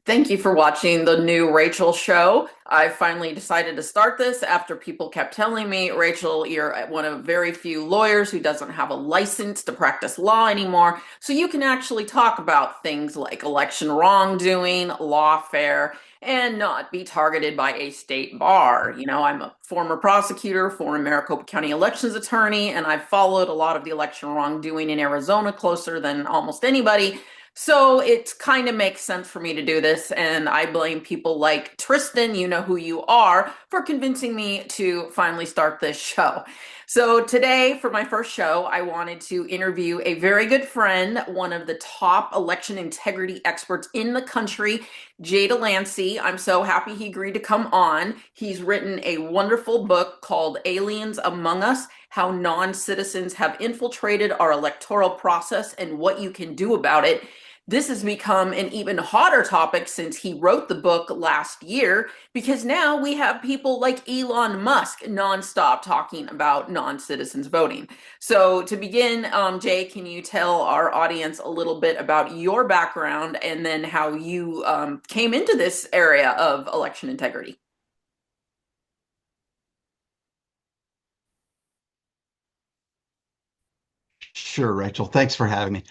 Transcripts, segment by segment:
Thank you for watching the new Rachel show. I finally decided to start this after people kept telling me, Rachel, you're one of very few lawyers who doesn't have a license to practice law anymore. So you can actually talk about things like election wrongdoing, lawfare, and not be targeted by a state bar. I'm a former prosecutor, former Maricopa County elections attorney, and I've followed a lot of the election wrongdoing in Arizona closer than almost anybody. So it kind of makes sense for me to do this, and I blame people like Tristan, you know who you are, for convincing me to finally start this show. So today, for my first show, I wanted to interview a very good friend, one of the top election integrity experts in the country, Jay DeLancy. I'm so happy he agreed to come on. He's written a wonderful book called Aliens Among Us: How Non-Citizens Have Infiltrated Our Electoral Process and What You Can Do About It. This has become an even hotter topic since he wrote the book last year, because now we have people like Elon Musk nonstop talking about non-citizens voting. So to begin, Jay, can you tell our audience a little bit about your background and then how you came into this area of election integrity? Sure, Rachel. Thanks for having me.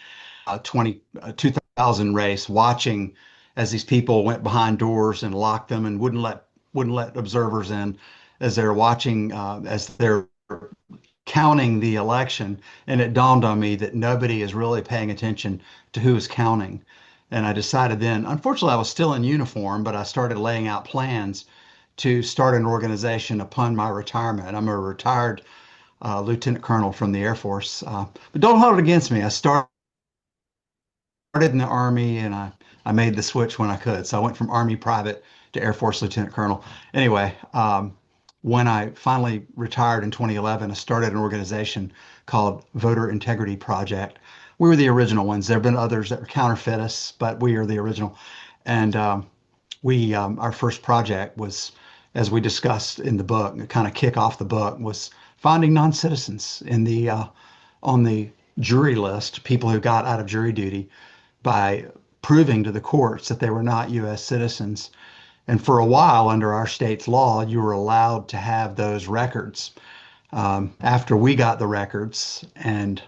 2000 race, watching as these people went behind doors and locked them and wouldn't let observers in as they're watching as they're counting the election. And it dawned on me that nobody is really paying attention to who is counting. And I decided then, unfortunately, I was still in uniform, but I started laying out plans to start an organization upon my retirement. I'm a retired lieutenant colonel from the Air Force. But don't hold it against me. I started in the Army and I made the switch when I could. So I went from Army private to Air Force lieutenant colonel. Anyway, when I finally retired in 2011, I started an organization called Voter Integrity Project. We were the original ones. There have been others that were counterfeit us, but we are the original. And we our first project was, as we discussed in the book, kind of kick off the book, was finding non-citizens in the on the jury list, people who got out of jury duty by proving to the courts that they were not U.S. citizens. And for a while, under our state's law, you were allowed to have those records. After we got the records and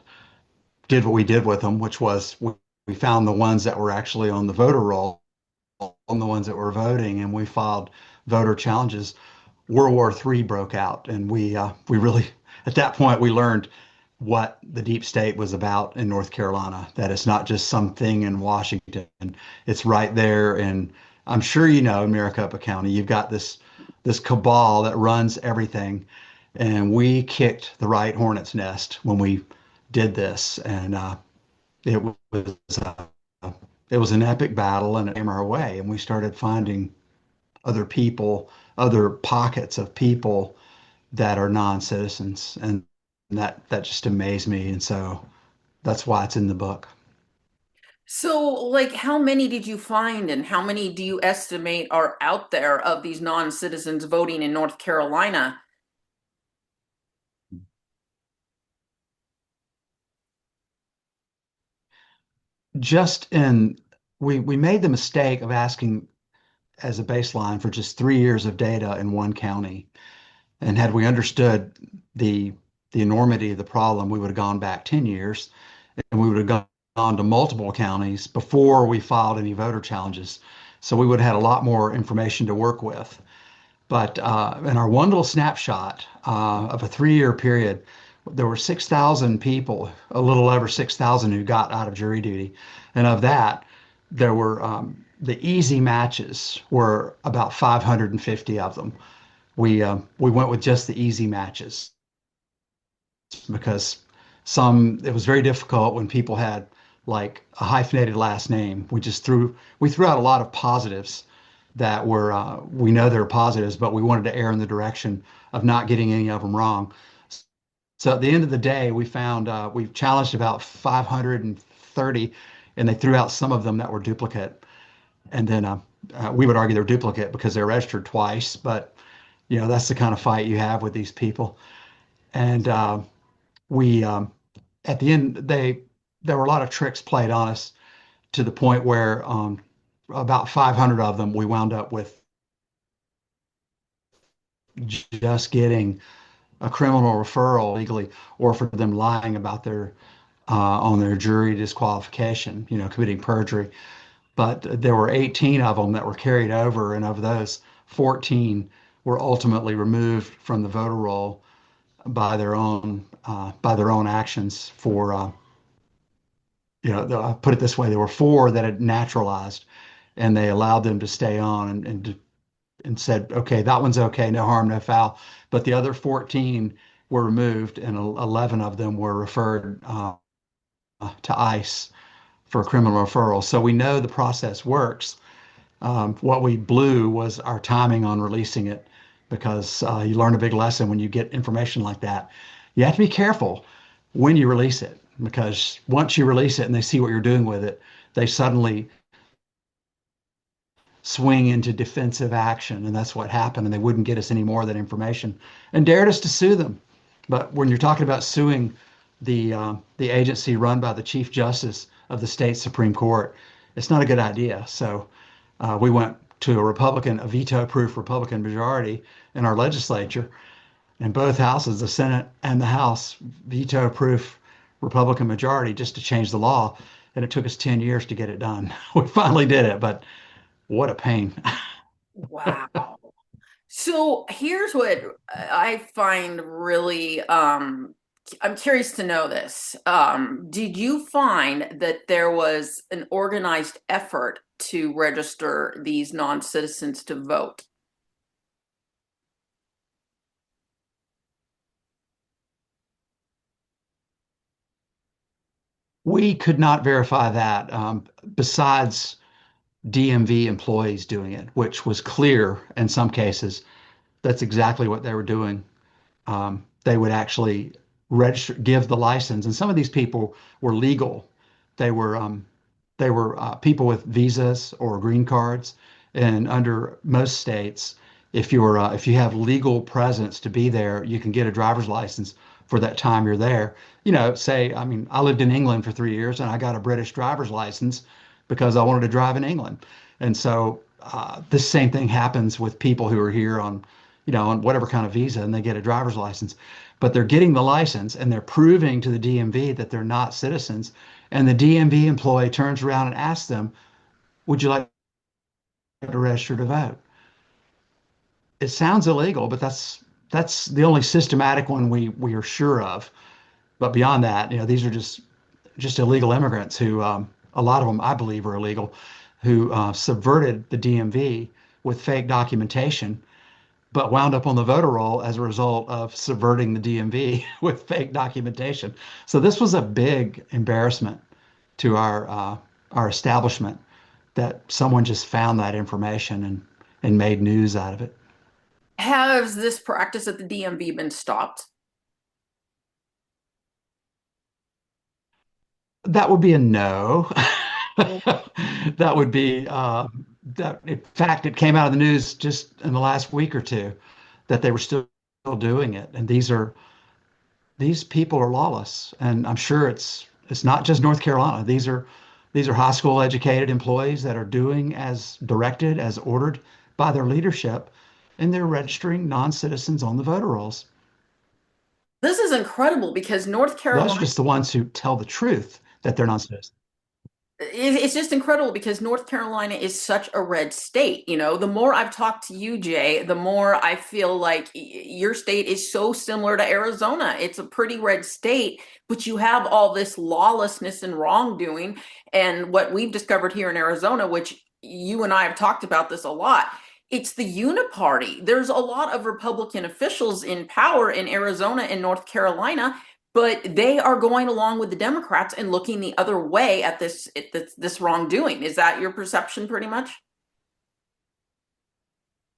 did what we did with them, which was we found the ones that were actually on the voter roll, on the ones that were voting, and we filed voter challenges. World War III broke out, and we really at that point we learned what the deep state was about in North Carolina. That it's not just something in Washington; it's right there. And I'm sure you know, in Maricopa County, you've got this cabal that runs everything, and we kicked the right hornet's nest when we did this, and it was uh, it was an epic battle, and it came our way, and we started finding other people, other pockets of people that are non-citizens, and that just amazed me, and so that's why it's in the book. So, like, how many did you find, and how many do you estimate are out there of these non-citizens voting in North Carolina? Just in we made the mistake of asking as a baseline for just 3 years of data in one county, and had we understood the the enormity of the problem, we would have gone back 10 years and we would have gone to multiple counties before we filed any voter challenges. So we would have had a lot more information to work with. But in our one little snapshot of a 3 year period, there were 6,000 people, a little over 6,000 who got out of jury duty. And of that, there were the easy matches were about 550 of them. We went with just the easy matches because it was very difficult when people had like a hyphenated last name. We threw out a lot of positives that were we know they're positives, but we wanted to err in the direction of not getting any of them wrong. So at the end of the day, we've challenged about 530, and they threw out some of them that were duplicate. And then we would argue they're duplicate because they're registered twice, but that's the kind of fight you have with these people. And we at the end there were a lot of tricks played on us to the point where about 500 of them, we wound up with just getting a criminal referral legally, or for them lying about their on their jury disqualification, committing perjury. But there were 18 of them that were carried over, and of those, 14 were ultimately removed from the voter roll by their own actions for I'll put it this way: there were four that had naturalized, and they allowed them to stay on and said, okay, that one's okay, no harm, no foul. But the other 14 were removed, and 11 of them were referred to ICE for criminal referral. So we know the process works. What we blew was our timing on releasing it, because you learn a big lesson when you get information like that. You have to be careful when you release it, because once you release it and they see what you're doing with it, they suddenly swing into defensive action. And that's what happened. And they wouldn't get us any more of that information and dared us to sue them. But when you're talking about suing the agency run by the Chief Justice of the state Supreme Court, it's not a good idea. So we went to a veto-proof Republican majority in our legislature, in both houses, the Senate and the House, veto-proof Republican majority, just to change the law. And it took us 10 years to get it done. We finally did it, but what a pain. Wow. So here's what I find really I'm curious to know this. Did you find that there was an organized effort to register these non-citizens to vote? We could not verify that, besides DMV employees doing it, which was clear in some cases. That's exactly what they were doing. They would actually register, give the license, and some of these people were legal. They were people with visas or green cards, and under most states, if you have legal presence to be there, you can get a driver's license for that time you're there. Say, I mean, I lived in England for 3 years, and I got a British driver's license because I wanted to drive in England, and so this same thing happens with people who are here on on whatever kind of visa, and they get a driver's license. But they're getting the license and they're proving to the DMV that they're not citizens. And the DMV employee turns around and asks them, would you like to register to vote? It sounds illegal, but that's the only systematic one we are sure of. But beyond that, these are just illegal immigrants who, a lot of them, I believe, are illegal, who subverted the DMV with fake documentation, but wound up on the voter roll as a result of subverting the DMV with fake documentation. So this was a big embarrassment to our establishment, that someone just found that information and made news out of it. Has this practice at the DMV been stopped? That would be a no. That would be that. In fact, it came out of the news just in the last week or two that they were still doing it, and these people are lawless. And I'm sure it's not just North Carolina. These are high school educated employees that are doing as directed, as ordered by their leadership, and they're registering non-citizens on the voter rolls. This is incredible because North Those are Carolina just the ones who tell the truth that they're non-citizens. it's just incredible because North Carolina is such a red state. The more I've talked to you, Jay, the more I feel like your state is so similar to Arizona. It's a pretty red state, but you have all this lawlessness and wrongdoing. And what we've discovered here in Arizona, which you and I have talked about this a lot, it's the uniparty. There's a lot of Republican officials in power in Arizona and North Carolina, but they are going along with the Democrats and looking the other way at this wrongdoing. Is that your perception, pretty much?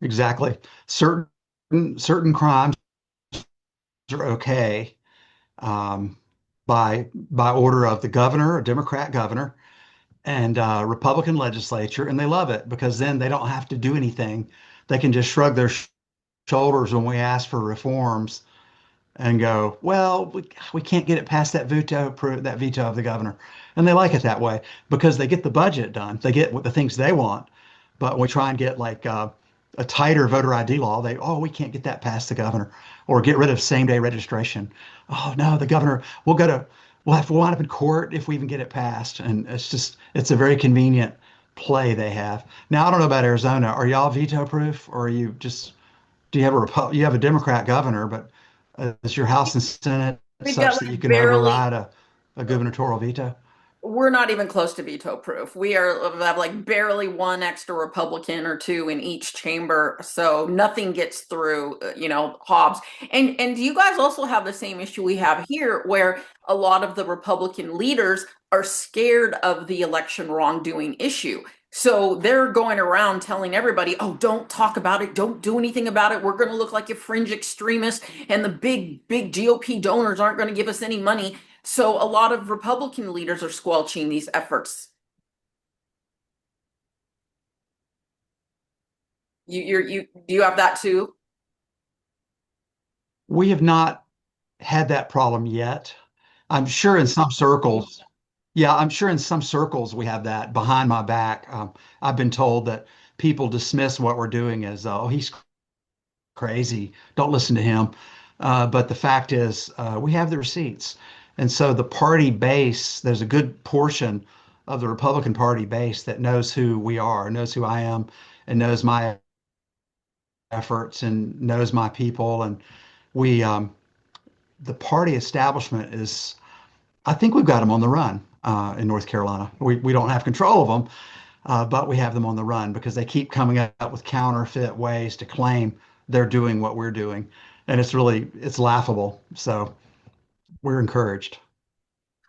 Exactly. Certain crimes are okay, um, by order of the governor, a Democrat governor, and Republican legislature, and they love it because then they don't have to do anything. They can just shrug their shoulders when we ask for reforms, and go, well, we can't get it past that veto of the governor. And they like it that way because they get the budget done. They get what the things they want. But when we try and get like a tighter voter ID law, we can't get that past the governor or get rid of same day registration. Oh no, the governor, we'll have to wind up in court if we even get it passed. And it's a very convenient play they have. Now, I don't know about Arizona. Are y'all veto proof or are you just, do you have you have a Democrat governor, but is your House and Senate We've got such that you like can barely override a gubernatorial veto? we're not even close to veto proof. We have like barely one extra Republican or two in each chamber, so nothing gets through, Hobbs. And you guys also have the same issue we have here, where a lot of the Republican leaders are scared of the election wrongdoing issue. So they're going around telling everybody, "Oh, don't talk about it. Don't do anything about it. We're going to look like a fringe extremist, and the big GOP donors aren't going to give us any money." So a lot of Republican leaders are squelching these efforts. You do you have that too? We have not had that problem yet. I'm sure in some circles, yeah, I'm sure in some circles we have that behind my back. I've been told that people dismiss what we're doing as, oh, he's crazy. Don't listen to him. But the fact is, we have the receipts. And so the party base, there's a good portion of the Republican Party base that knows who we are, knows who I am, and knows my efforts and knows my people. And we, the party establishment is, I think we've got them on the run in North Carolina. We don't have control of them, but we have them on the run because they keep coming up with counterfeit ways to claim they're doing what we're doing. And it's laughable. So we're encouraged.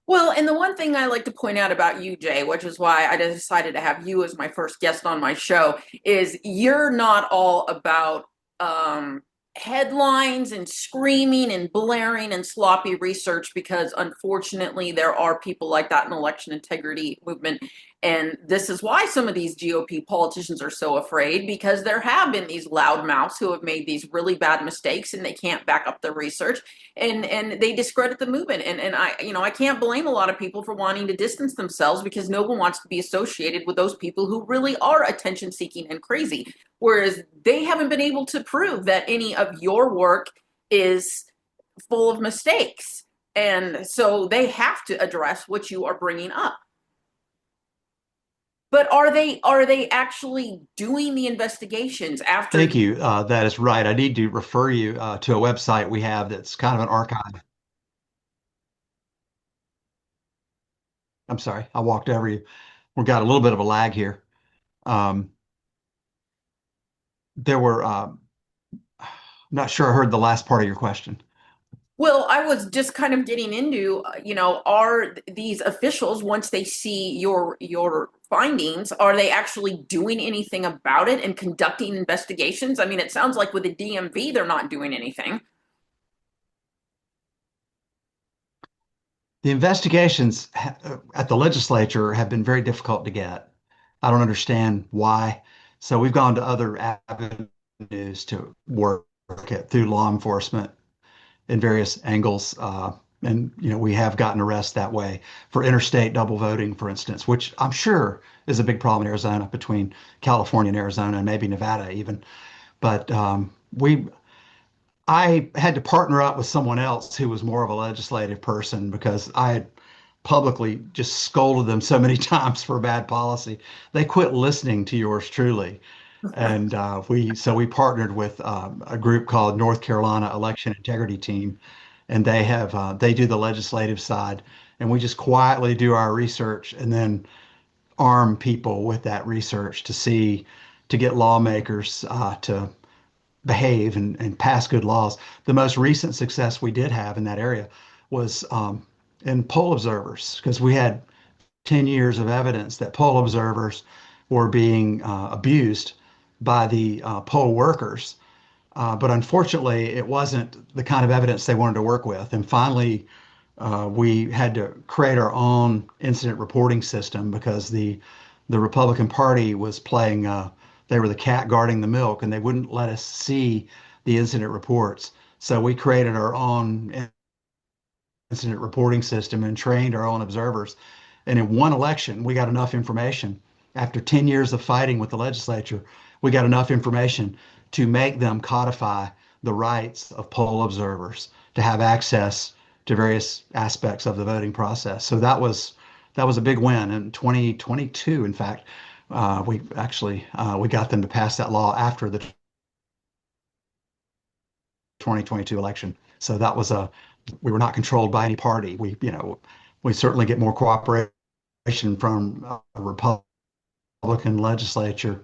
Well, and the one thing I like to point out about you, Jay, which is why I decided to have you as my first guest on my show, is you're not all about um, headlines and screaming and blaring and sloppy research, because unfortunately there are people like that in the election integrity movement. And this is why some of these GOP politicians are so afraid, because there have been these loudmouths who have made these really bad mistakes and they can't back up their research, and they discredit the movement. And I can't blame a lot of people for wanting to distance themselves, because no one wants to be associated with those people who really are attention seeking and crazy, whereas they haven't been able to prove that any of your work is full of mistakes, and so they have to address what you are bringing up. But are they actually doing the investigations after? Thank you. That is right. I need to refer you to a website we have that's kind of an archive. I'm sorry, I walked over you. We've got a little bit of a lag here. Um, there were, not sure I heard the last part of your question. Well, I was just kind of getting into, are these officials, once they see your findings, are they actually doing anything about it and conducting investigations? I mean, it sounds like with the DMV, they're not doing anything. The investigations at the legislature have been very difficult to get. I don't understand why. So we've gone to other avenues to work it through law enforcement in various angles. And we have gotten arrests that way for interstate double voting, for instance, which I'm sure is a big problem in Arizona between California and Arizona and maybe Nevada even. But we I had to partner up with someone else who was more of a legislative person because I had publicly just scolded them so many times for bad policy. They quit listening to yours truly. And we partnered with a group called North Carolina Election Integrity Team, and they do the legislative side, and we just quietly do our research and then arm people with that research to get lawmakers to behave and pass good laws. The most recent success we did have in that area was in poll observers, because we had 10 years of evidence that poll observers were being abused by the poll workers. But unfortunately, it wasn't the kind of evidence they wanted to work with. And finally, we had to create our own incident reporting system because the Republican Party was playing, they were the cat guarding the milk, and they wouldn't let us see the incident reports. So we created our own incident reporting system and trained our own observers. And in one election, we got enough information. After 10 years of fighting with the legislature, we got enough information to make them codify the rights of poll observers to have access to various aspects of the voting process. So that was a big win in 2022. In fact, we got them to pass that law after the 2022 election. So that was a we were not controlled by any party. We certainly get more cooperation from a Republican legislature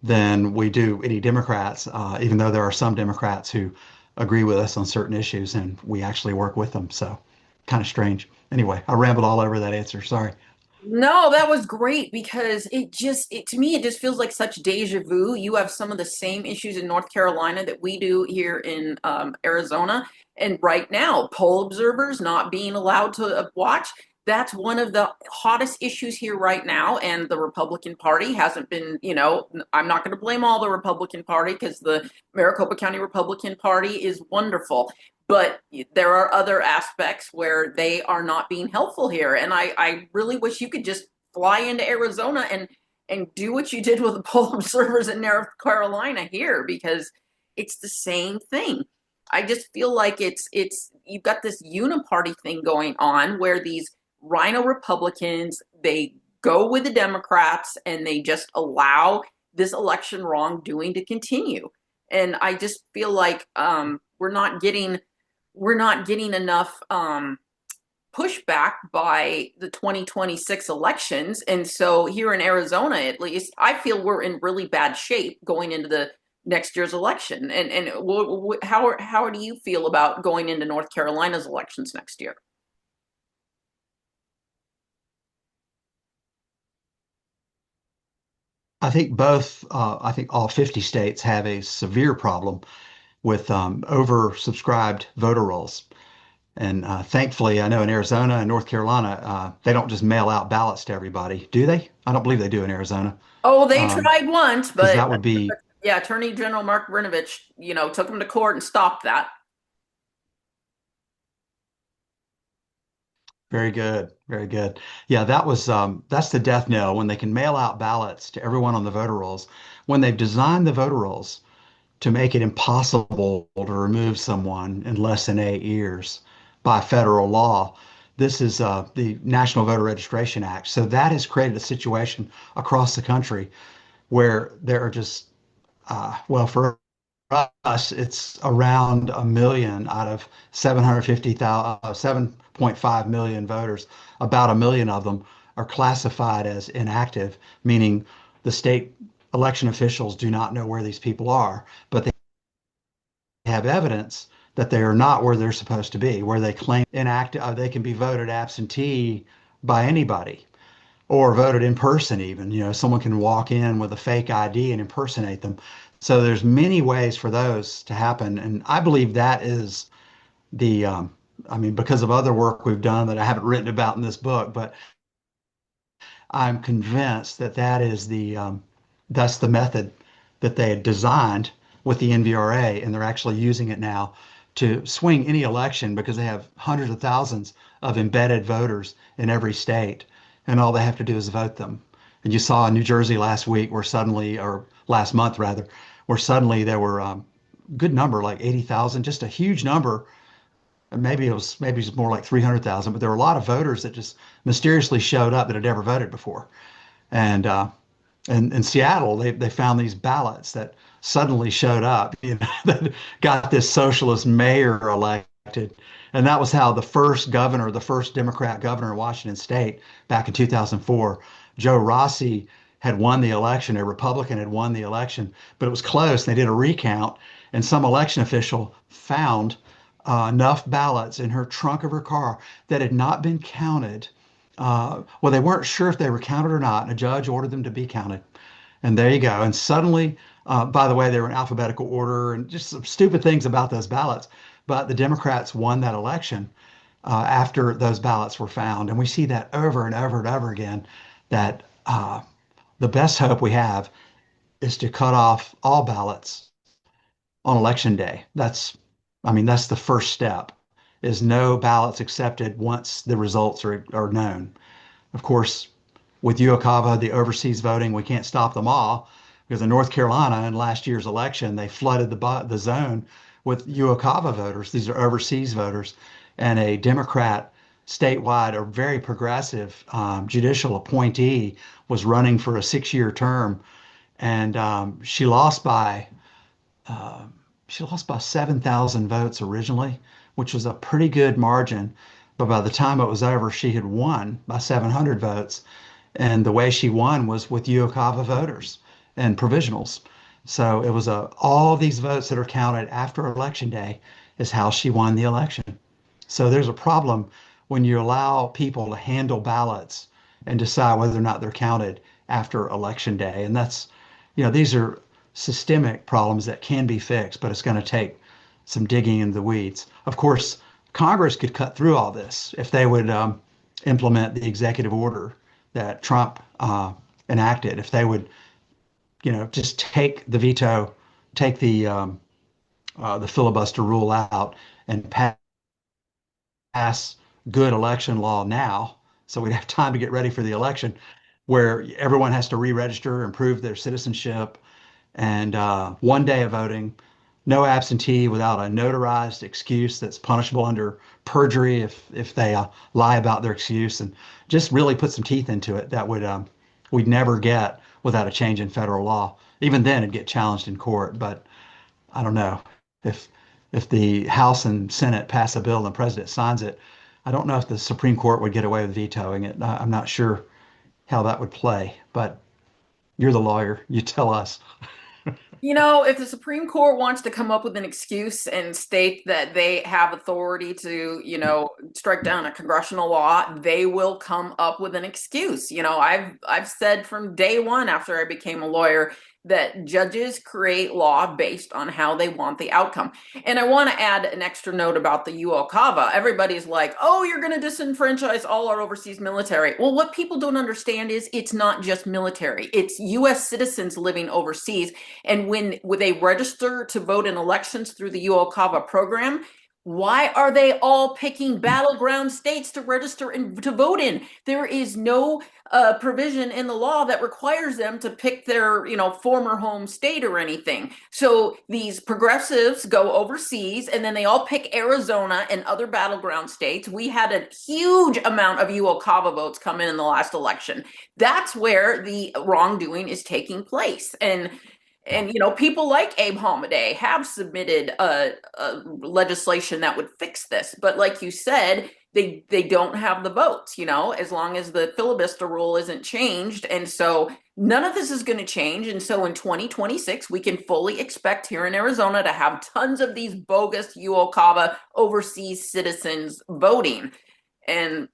than we do any Democrats, even though there are some Democrats who agree with us on certain issues and we actually work with them. So kind of strange. Anyway, I rambled all over that answer. Sorry. No, that was great because to me, it just feels like such deja vu. You have some of the same issues in North Carolina that we do here in Arizona. And right now, poll observers not being allowed to watch, that's one of the hottest issues here right now. And the Republican Party hasn't been, I'm not going to blame all the Republican Party because the Maricopa County Republican Party is wonderful, but there are other aspects where they are not being helpful here. And I really wish you could just fly into Arizona and do what you did with the poll observers in North Carolina here, because it's the same thing. I just feel like it's you've got this uniparty thing going on where these rhino Republicans, they go with the Democrats and they just allow this election wrongdoing to continue. And I just feel like we're not getting enough pushback by the 2026 elections. And so here in Arizona, at least, I feel we're in really bad shape going into the next year's election. And how do you feel about going into North Carolina's elections next year? I think all 50 states have a severe problem with oversubscribed voter rolls. And thankfully, I know in Arizona and North Carolina, they don't just mail out ballots to everybody, do they? I don't believe they do in Arizona, Oh, they tried once, because but that would be yeah, Attorney General Mark Brnovich, took them to court and stopped that. very good, very good. Yeah, that's the death knell when they can mail out ballots to everyone on the voter rolls. When they've designed the voter rolls to make it impossible to remove someone in less than 8 years by federal law. This is the National Voter Registration Act. So that has created a situation across the country where there are just, well, for us, it's around a million out of 750,000, 7.5 million voters. About a million of them are classified as inactive, meaning the state election officials do not know where these people are, but they have evidence that they are not where they're supposed to be, where they claim inactive, they can be voted absentee by anybody or voted in person even. Someone can walk in with a fake ID and impersonate them. So there's many ways for those to happen. And I believe that is the, I mean, because of other work we've done that I haven't written about in this book, but I'm convinced that that's the method that they had designed with the NVRA, and they're actually using it now to swing any election because they have hundreds of thousands of embedded voters in every state, and all they have to do is vote them. And you saw in New Jersey last week, where suddenly, or last month rather, where suddenly there were good number, like 80,000, just a huge number. Maybe it's more like 300,000, but there were a lot of voters that just mysteriously showed up that had never voted before. And in Seattle, they found these ballots that suddenly showed up, that got this socialist mayor elected. And that was how the first Democrat governor of Washington State back in 2004, Joe Rossi, had won the election. A Republican had won the election, but it was close. They did a recount, and some election official found enough ballots in her trunk of her car that had not been counted. Well, they weren't sure if they were counted or not, and a judge ordered them to be counted. And there you go. And suddenly, by the way, they were in alphabetical order and just some stupid things about those ballots. But the Democrats won that election after those ballots were found. And we see that over and over and over again, that the best hope we have is to cut off all ballots on election day. I mean, that's the first step, is no ballots accepted once the results are known. Of course, with UOCAVA, the overseas voting, we can't stop them all because in North Carolina in last year's election, they flooded the zone with UOCAVA voters. These are overseas voters. And a Democrat statewide, a very progressive judicial appointee was running for a 6-year term. And she lost by 7,000 votes originally, which was a pretty good margin. But by the time it was over, she had won by 700 votes. And the way she won was with UOCAVA voters and provisionals. So it was all these votes that are counted after election day is how she won the election. So there's a problem when you allow people to handle ballots and decide whether or not they're counted after election day. And these are systemic problems that can be fixed, but it's going to take some digging into the weeds. Of course, Congress could cut through all this if they would implement the executive order that Trump enacted. If they would, just take the veto, take the filibuster rule out, and pass good election law now, so we'd have time to get ready for the election, where everyone has to re-register and prove their citizenship, and 1 day of voting, no absentee without a notarized excuse that's punishable under perjury if they lie about their excuse, and just really put some teeth into it that we'd never get without a change in federal law. Even then, it'd get challenged in court. But I don't know if if the House and Senate pass a bill and the president signs it. I don't know if the Supreme Court would get away with vetoing it. I'm not sure how that would play, but you're the lawyer. You tell us. If the Supreme Court wants to come up with an excuse and state that they have authority to, strike down a congressional law, they will come up with an excuse. I've said from day one after I became a lawyer that judges create law based on how they want the outcome. And I want to add an extra note about the UOCAVA. Everybody's like, oh, you're going to disenfranchise all our overseas military. Well, what people don't understand is it's not just military. It's U.S. citizens living overseas. And when they register to vote in elections through the UOCAVA program, why are they all picking battleground states to register and to vote in? There is no provision in the law that requires them to pick their, former home state or anything. So these progressives go overseas and then they all pick Arizona and other battleground states. We had a huge amount of UOCAVA votes come in the last election. That's where the wrongdoing is taking place. And people like Abe Hamadeh have submitted a legislation that would fix this. But like you said, they don't have the votes, as long as the filibuster rule isn't changed. And so none of this is going to change. And so in 2026, we can fully expect here in Arizona to have tons of these bogus UOCAVA overseas citizens voting. And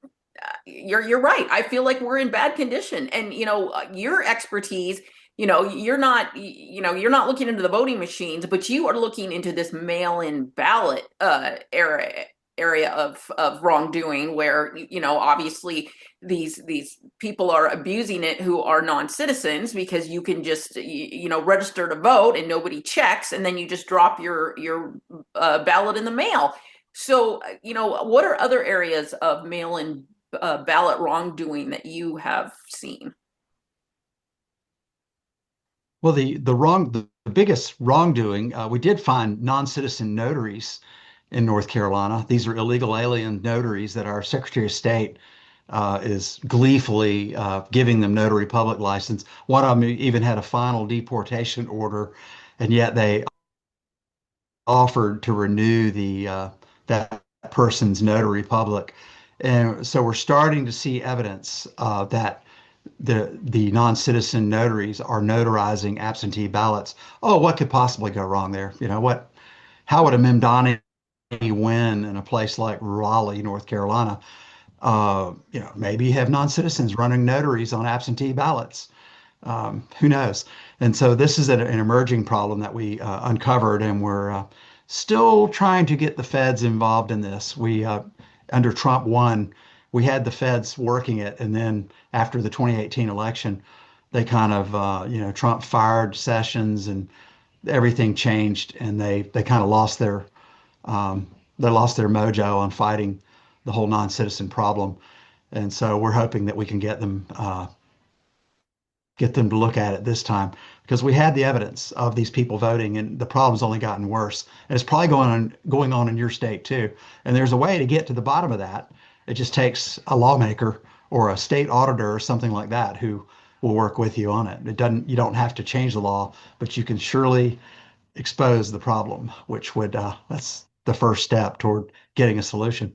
you're right. I feel like we're in bad condition. And your expertise, you're not looking into the voting machines, but you are looking into this mail-in ballot area of wrongdoing where, obviously these people are abusing it who are non-citizens, because you can just, register to vote and nobody checks, and then you just drop your ballot in the mail. So, what are other areas of mail-in ballot wrongdoing that you have seen? Well, the biggest wrongdoing, we did find non-citizen notaries in North Carolina. These are illegal alien notaries that our Secretary of State is gleefully giving them notary public license. One of them even had a final deportation order, and yet they offered to renew the that person's notary public. And so we're starting to see evidence that the non-citizen notaries are notarizing absentee ballots. Oh, what could possibly go wrong there? How would a Memdani win in a place like Raleigh, North Carolina? Maybe you have non-citizens running notaries on absentee ballots. Who knows? And so this is an emerging problem that we uncovered, and we're still trying to get the feds involved in this. We under Trump 1, we had the feds working it, and then after the 2018 election, they kind of Trump fired Sessions, and everything changed, and they kind of lost They lost their mojo on fighting the whole non-citizen problem. And so we're hoping that we can get them to look at it this time because we had the evidence of these people voting and the problem's only gotten worse. And it's probably going on in your state too. And there's a way to get to the bottom of that. It just takes a lawmaker or a state auditor or something like that who will work with you on it. You don't have to change the law, but you can surely expose the problem, which that's the first step toward getting a solution.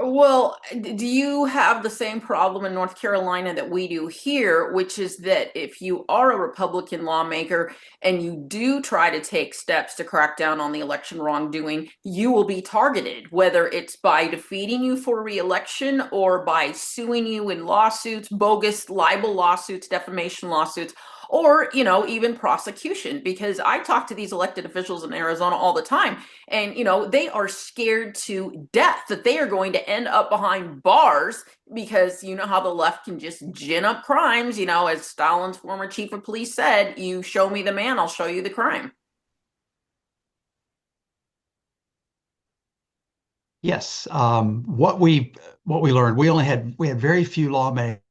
Well, do you have the same problem in North Carolina that we do here, which is that if you are a Republican lawmaker and you do try to take steps to crack down on the election wrongdoing, you will be targeted, whether it's by defeating you for re-election or by suing you in lawsuits, bogus libel lawsuits, defamation lawsuits, or, even prosecution? Because I talk to these elected officials in Arizona all the time, and, they are scared to death that they are going to end up behind bars because you know how the left can just gin up crimes. As Stalin's former chief of police said, you show me the man, I'll show you the crime. Yes, what we learned, we had very few lawmakers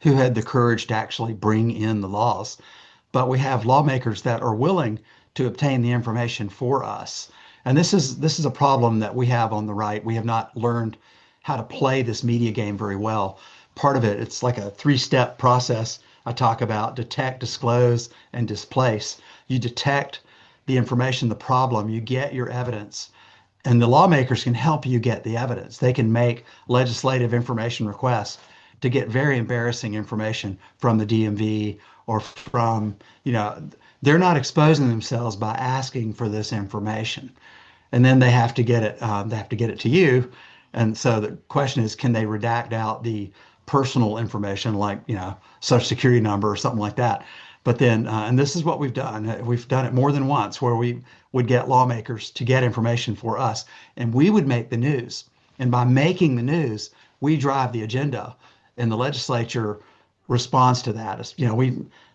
who had the courage to actually bring in the laws, but we have lawmakers that are willing to obtain the information for us. And this is a problem that we have on the right. We have not learned how to play this media game very well. Part of it, it's like a three-step process I talk about: detect, disclose, and displace. You detect the information, the problem, you get your evidence, and the lawmakers can help you get the evidence. They can make legislative information requests to get very embarrassing information from the DMV or from, they're not exposing themselves by asking for this information. And then they have to get it, they have to get it to you. And so the question is, can they redact out the personal information like, social security number or something like that? But then, and this is what we've done. We've done it more than once where we would get lawmakers to get information for us, and we would make the news. And by making the news, we drive the agenda, and the legislature responds to that.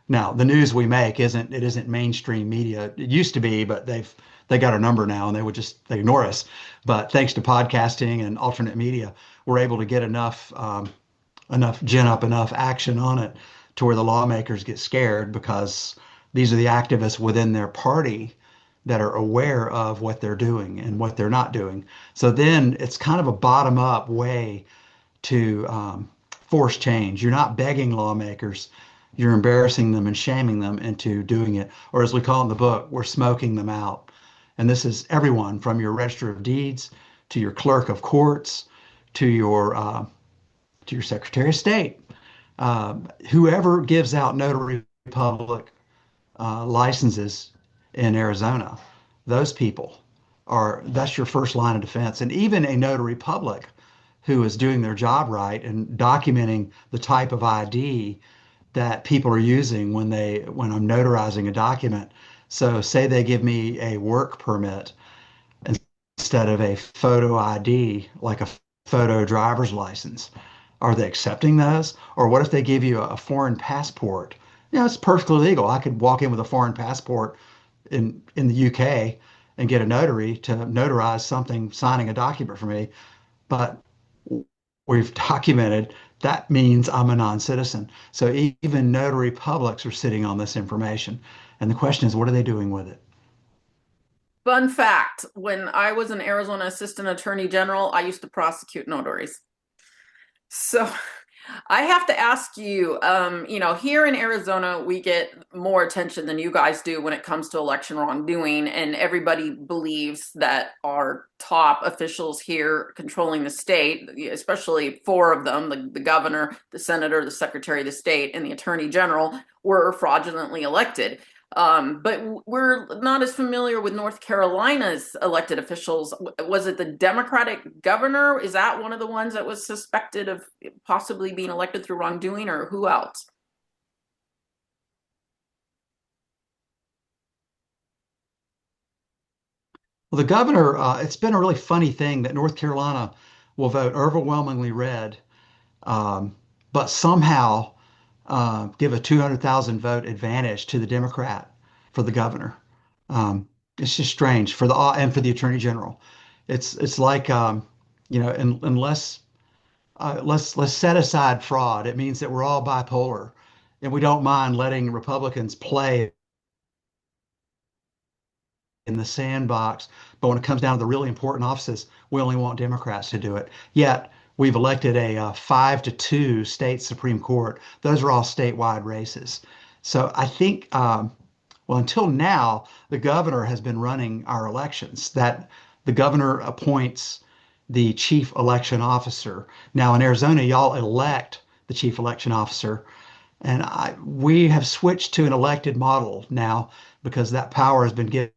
Now the news we make isn't mainstream media. It used to be, but they got our number now, and they ignore us. But thanks to podcasting and alternate media, we're able to get enough action on it to where the lawmakers get scared because these are the activists within their party that are aware of what they're doing and what they're not doing. So then it's kind of a bottom up way to force change. You're not begging lawmakers, you're embarrassing them and shaming them into doing it. Or as we call it in the book, we're smoking them out. And this is everyone from your register of deeds to your clerk of courts to your secretary of state, whoever gives out notary public licenses in Arizona. Those people that's your first line of defense. And even a notary public who is doing their job right and documenting the type of ID that people are using when I'm notarizing a document. So say they give me a work permit instead of a photo ID, like a photo driver's license. Are they accepting those? Or what if they give you a foreign passport? It's perfectly legal. I could walk in with a foreign passport in the UK and get a notary to notarize something, signing a document for me. But we've documented that means I'm a non-citizen. So even notary publics are sitting on this information. And the question is, what are they doing with it? Fun fact, when I was an Arizona Assistant Attorney General, I used to prosecute notaries. So I have to ask you, here in Arizona, we get more attention than you guys do when it comes to election wrongdoing, and everybody believes that our top officials here controlling the state, especially four of them, the governor, the senator, the secretary of the state, and the attorney general, were fraudulently elected. But we're not as familiar with North Carolina's elected officials. Was it the Democratic governor? Is that one of the ones that was suspected of possibly being elected through wrongdoing, or who else? Well, the governor, it's been a really funny thing that North Carolina will vote overwhelmingly red, um, but somehow give a 200,000 vote advantage to the Democrat for the governor. Um, It's just strange for the and for the attorney general. It's like unless let's set aside fraud. It means that we're all bipolar, and we don't mind letting Republicans play in the sandbox. But when it comes down to the really important offices, we only want Democrats to do it. Yet we've elected a 5-2 state Supreme Court. Those are all statewide races. So I think, well, until now, the governor has been running our elections. That the governor appoints the chief election officer. Now in Arizona, y'all elect the chief election officer, and we have switched to an elected model now because that power has been given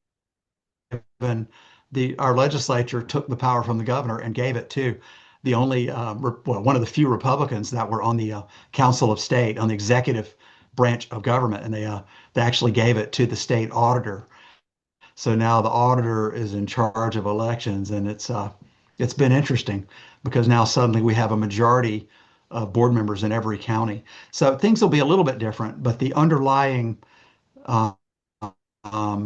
our legislature took the power from the governor and gave it to the only one of the few Republicans that were on the Council of State on the executive branch of government, and they actually gave it to the state auditor. So now the auditor is in charge of elections, and it's been interesting because now suddenly we have a majority of board members in every county. So things will be a little bit different, but the underlying uh,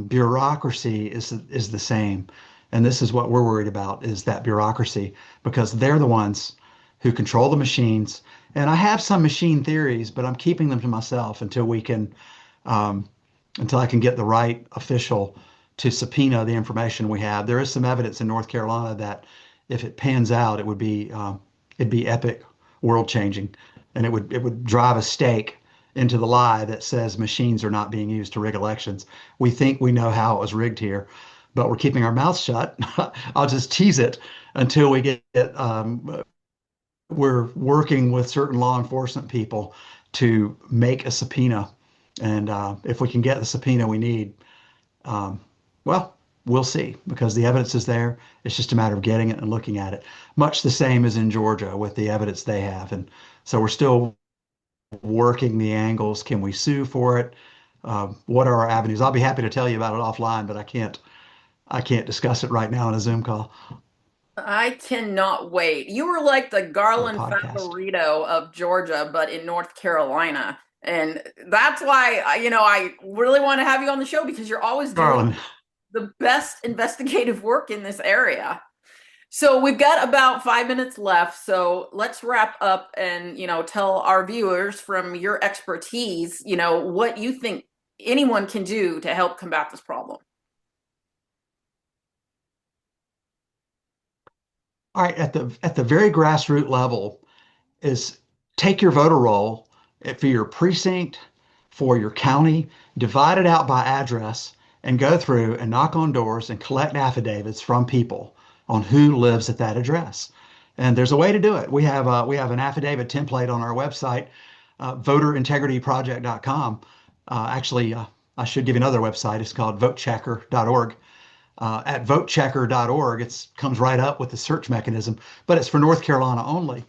bureaucracy is the same. And this is what we're worried about is that bureaucracy because they're the ones who control the machines. And I have some machine theories, but I'm keeping them to myself um, until I can get the right official to subpoena the information we have. There is some evidence in North Carolina that if it pans out, it'd be epic, world changing, and it would drive a stake into the lie that says machines are not being used to rig elections. We think we know how it was rigged here, but we're keeping our mouths shut. I'll just tease it until we get. We're working with certain law enforcement people to make a subpoena, and if we can get the subpoena we need, um, well, we'll see because the evidence is there. It's just a matter of getting it and looking at it. Much the same as in Georgia with the evidence they have, and so we're still working the angles. Can we sue for it? What are our avenues? I'll be happy to tell you about it offline, but I can't discuss it right now in a Zoom call I cannot wait. You were like the or a Garland podcast. Favorito of Georgia, but in North Carolina. And that's why, I really want to have you on the show because you're always doing Garland. the best investigative work in this area. So we've got about 5 minutes left. So let's wrap up and, tell our viewers from your expertise, what you think anyone can do to help combat this problem. All right, at the very grassroots level is take your voter roll for your precinct, for your county, divide it out by address, and go through and knock on doors and collect affidavits from people on who lives at that address. And there's a way to do it. We have an affidavit template on our website, voterintegrityproject.com. I should give you another website. It's called votechecker.org. At votechecker.org, it comes right up with the search mechanism, but it's for North Carolina only.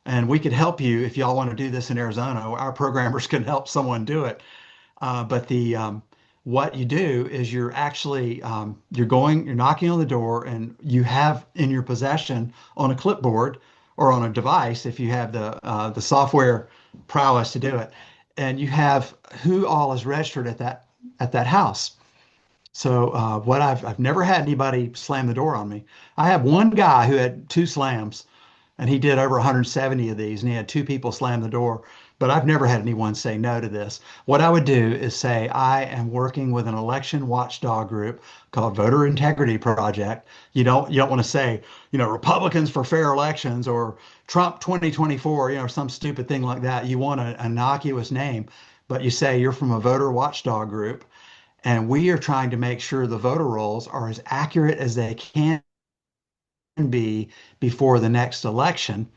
And we could help you if y'all want to do this in Arizona. Our programmers can help someone do it. But the what you do is you're knocking on the door, and you have in your possession on a clipboard or on a device if you have the software prowess to do it, and you have who all is registered at that house. So I've never had anybody slam the door on me. I have one guy who had two slams, and he did over 170 of these, and he had two people slam the door. But I've never had anyone say no to this. What I would do is say I am working with an election watchdog group called Voter Integrity Project. You don't want to say Republicans for Fair Elections or Trump 2024, some stupid thing like that. You want an innocuous name, but you say you're from a voter watchdog group and we are trying to make sure the voter rolls are as accurate as they can be before the next election.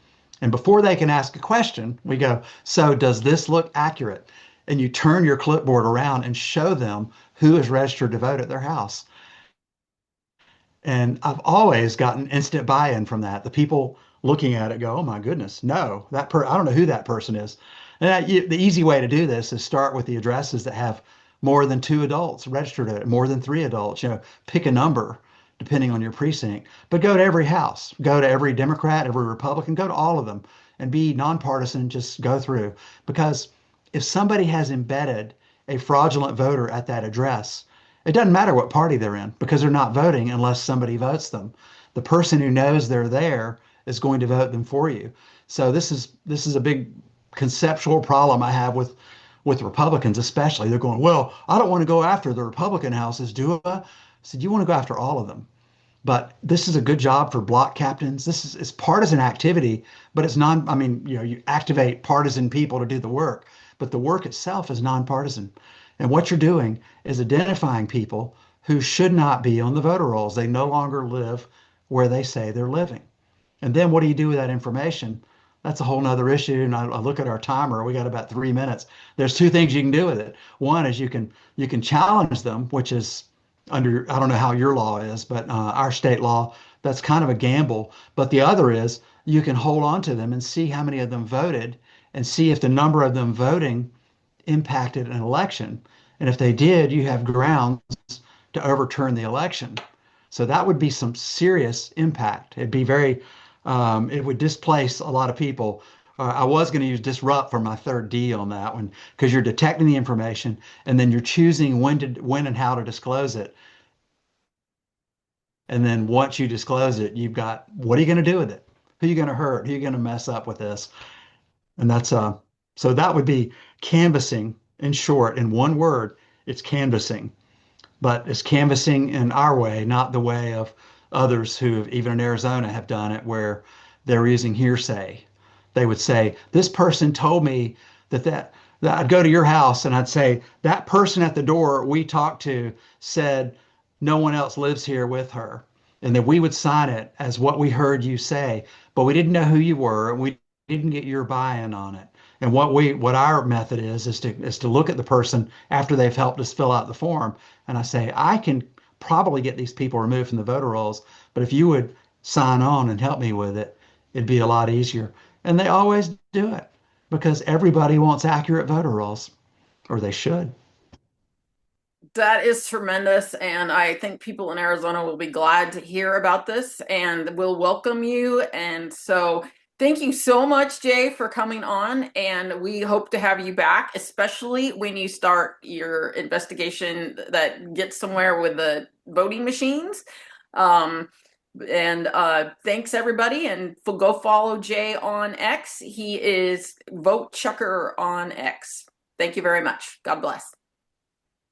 And before they can ask a question, we go, so does this look accurate? And you turn your clipboard around and show them who is registered to vote at their house. And I've always gotten instant buy-in from that. The people looking at it go, "Oh my goodness, no, I don't know who that person is." And the easy way to do this is start with the addresses that have more than two adults registered at it, more than three adults. Pick a number depending on your precinct, but go to every house, go to every Democrat, every Republican, go to all of them, and be nonpartisan. Just go through because if somebody has embedded a fraudulent voter at that address, It doesn't matter what party they're in because they're not voting unless somebody votes them. The person who knows they're there is going to vote them for you. So this is a big conceptual problem I have with Republicans, especially. They're going, well, I don't want to go after the Republican houses, do I? I said, you want to go after all of them. But this is a good job for block captains. This is it's partisan activity, but it's non, I mean, you activate partisan people to do the work, but the work itself is nonpartisan. And what you're doing is identifying people who should not be on the voter rolls. They no longer live where they say they're living. And then what do you do with that information? That's a whole nother issue. And I look at our timer. We got about 3 minutes. There's two things you can do with it. One is you can challenge them, which is under I don't know how your law is, but our state law, that's kind of a gamble. But the other is you can hold on to them and see how many of them voted and see if the number of them voting impacted an election. And if they did, you have grounds to overturn the election. So that would be some serious impact. It would displace a lot of people. I was going to use disrupt for my third D on that one because you're detecting the information and then you're choosing when and how to disclose it. And then once you disclose it, you've got what are you going to do with it? Who are you going to hurt? Who are you going to mess up with this? And so that would be canvassing in short, in one word, it's canvassing. But it's canvassing in our way, not the way of others who, even in Arizona, have done it, where they're using hearsay. They would say, "This person told me that I'd go to your house and I'd say that person at the door we talked to said no one else lives here with her," and then we would sign it as what we heard you say, but we didn't know who you were and we didn't get your buy-in on it. And what our method is to look at the person after they've helped us fill out the form, and I say, I can probably get these people removed from the voter rolls, but if you would sign on and help me with it, it'd be a lot easier. And they always do it because everybody wants accurate voter rolls, or they should. That is tremendous. And I think people in Arizona will be glad to hear about this and will welcome you. And so thank you so much, Jay, for coming on. And we hope to have you back, especially when you start your investigation that gets somewhere with the voting machines. Um, and thanks, everybody. And go follow Jay on X. He is Vote Chucker on X. Thank you very much. God bless.